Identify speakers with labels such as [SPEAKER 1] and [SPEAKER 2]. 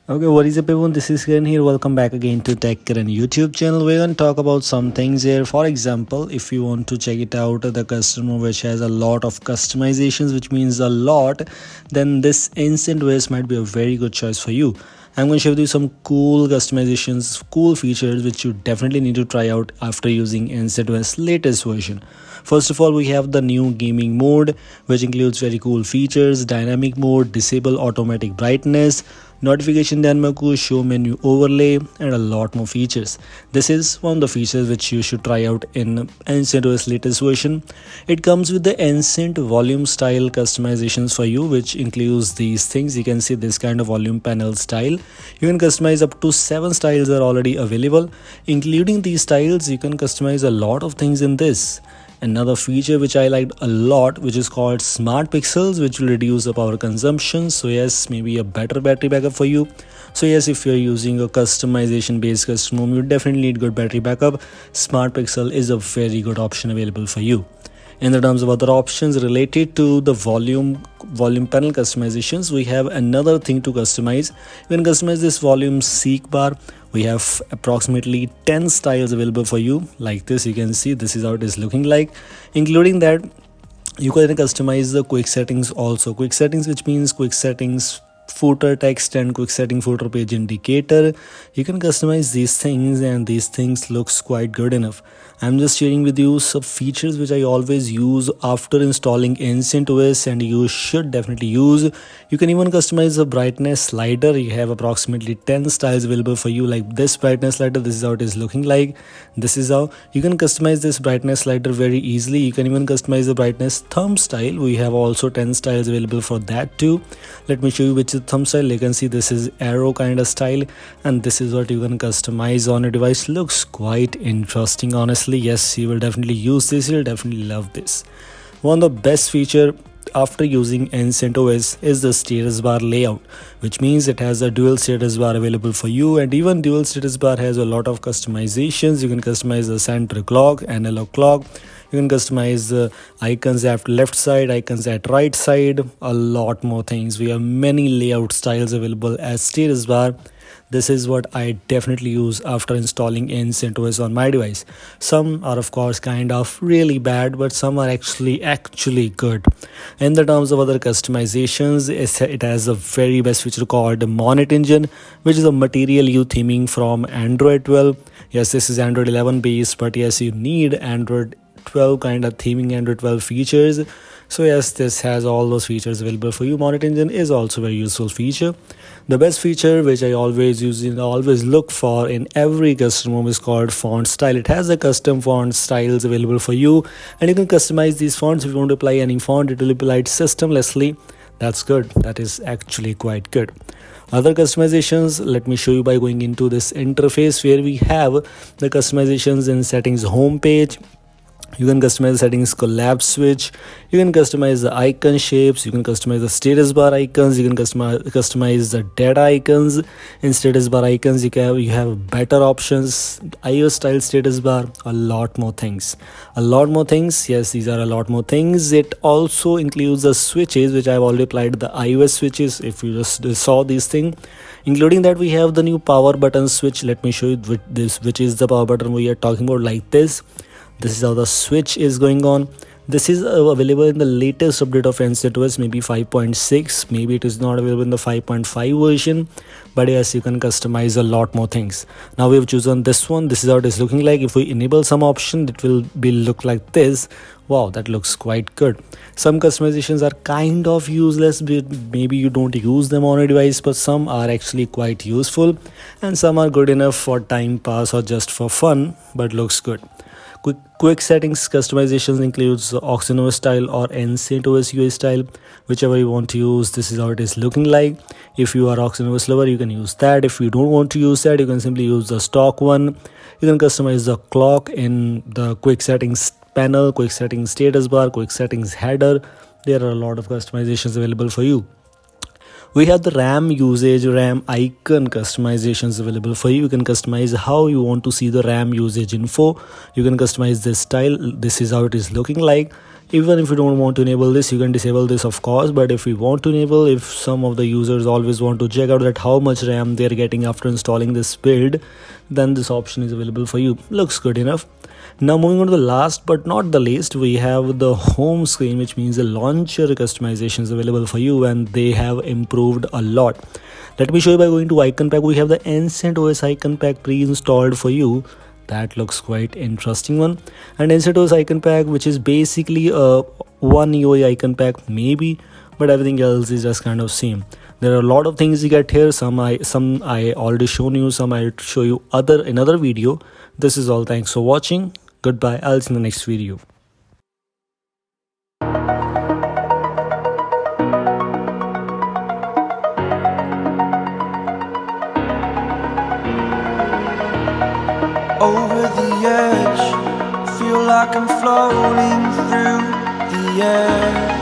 [SPEAKER 1] Okay, what is up everyone? This is Kiran here. Welcome back again to Tech Kiran YouTube channel. We're going to talk about some things here. For example, if you want to check it out, the customer which has a lot of customizations, which means a lot, then this Instant OS might be a very good choice for you. I'm going to show you some cool customizations, cool features which you definitely need to try out after using Instant OS latest version. First of all, we have the new gaming mode, which includes very cool features, dynamic mode, disable automatic brightness, notification Danmaku, show menu overlay, and a lot more features. This is one of the features which you should try out in Instant OS latest version. It comes with the Instant volume style customizations for you, which includes these things. You can see this kind of volume panel style. You can customize up to 7 styles are already available. Including these styles, you can customize a lot of things in this. Another feature which I liked a lot, which is called smart pixels, which will reduce the power consumption. So yes, maybe a better battery backup for you. So yes, if you're using a customization based custom home, you definitely need good battery backup. Smart pixel is a very good option available for you. In the terms of other options related to the volume panel customizations, we have another thing to customize. You can customize this volume seek bar. We have approximately 10 styles available for you. Like this, you can see this is how it is looking like. Including that, you can customize the quick settings also. Quick settings, which means quick settings footer text and quick setting footer page indicator. You can customize these things, and these things looks quite good enough. I'm just sharing with you some features which I always use after installing Instant OS, and you should definitely use. You can even customize the brightness slider. You have approximately 10 styles available for you, like this brightness slider. This is how it is looking like. This is how you can customize this brightness slider very easily. You can even customize the brightness thumb style. We have also 10 styles available for that too. Let me show you which is thumb style. You can see this is arrow kind of style, and this is what you can customize on a device. Looks quite interesting, honestly. Yes, you will definitely use this. You'll definitely love this. One of the best feature after using Instant OS is the status bar layout, which means it has a dual status bar available for you, and even dual status bar has a lot of customizations. You can customize the center clock, analog clock. You can customize the icons at left side, icons at right side, a lot more things. We have many layout styles available as status bar. This is what I definitely use after installing Instant OS on my device. Some are of course kind of really bad, but some are actually good. In the terms of other customizations, it has a very best feature called Monet Engine, which is a Material You theming from Android 12. Yes, this is Android 11 based, but yes, you need Android 12 kind of theming, Android 12 features. So yes, this has all those features available for you. Monet Engine is also a very useful feature. The best feature which I always use and always look for in every custom home is called font style. It has a custom font styles available for you, and you can customize these fonts. If you want to apply any font, it will be applied systemlessly. That's good. That is actually quite good. Other customizations, let me show you by going into this interface where we have the customizations in settings homepage. You can customize the settings collapse switch. You can customize the icon shapes. You can customize the status bar icons. You can customize the data icons. In status bar icons, you have better options. iOS style status bar. A lot more things. Yes, these are a lot more things. It also includes the switches, which I've already applied the iOS switches. If you just saw these things, including that, we have the new power button switch. Let me show you this, which is the power button we are talking about, like this. This is how the switch is going on. This is available in the latest update of Instant OS, maybe 5.6. Maybe it is not available in the 5.5 version. But yes, you can customize a lot more things. Now we've chosen this one. This is how it is looking like. If we enable some option, it will be look like this. Wow, that looks quite good. Some customizations are kind of useless. Maybe you don't use them on a device, but some are actually quite useful. And some are good enough for time pass or just for fun, but looks good. Quick settings customizations includes OxygenOS style or Instant OS UI style, whichever you want to use. This is how it is looking like. If you are OxygenOS lover, you can use that. If you don't want to use that, you can simply use the stock one. You can customize the clock in the quick settings panel, quick settings status bar, quick settings header. There are a lot of customizations available for you. We have the RAM usage, RAM icon customizations available for you. You can customize how you want to see the RAM usage info. You can customize this style. This is how it is looking like. Even if you don't want to enable this, you can disable this of course, but if you want to enable, if some of the users always want to check out that how much RAM they're getting after installing this build, then this option is available for you. Looks good enough. Now moving on to the last but not the least, we have the home screen, which means the launcher customization is available for you, and they have improved a lot. Let me show you by going to icon pack. We have the Ancient OS icon pack pre-installed for you. That looks quite interesting one. And Ancient OS icon pack, which is basically a one UI icon pack maybe, but everything else is just kind of same. There are a lot of things you get here. Some I already shown you, some I'll show you other in another video. This is all. Thanks for watching. Goodbye. I'll see you in the next video.
[SPEAKER 2] Over the edge, feel like I'm floating through the air.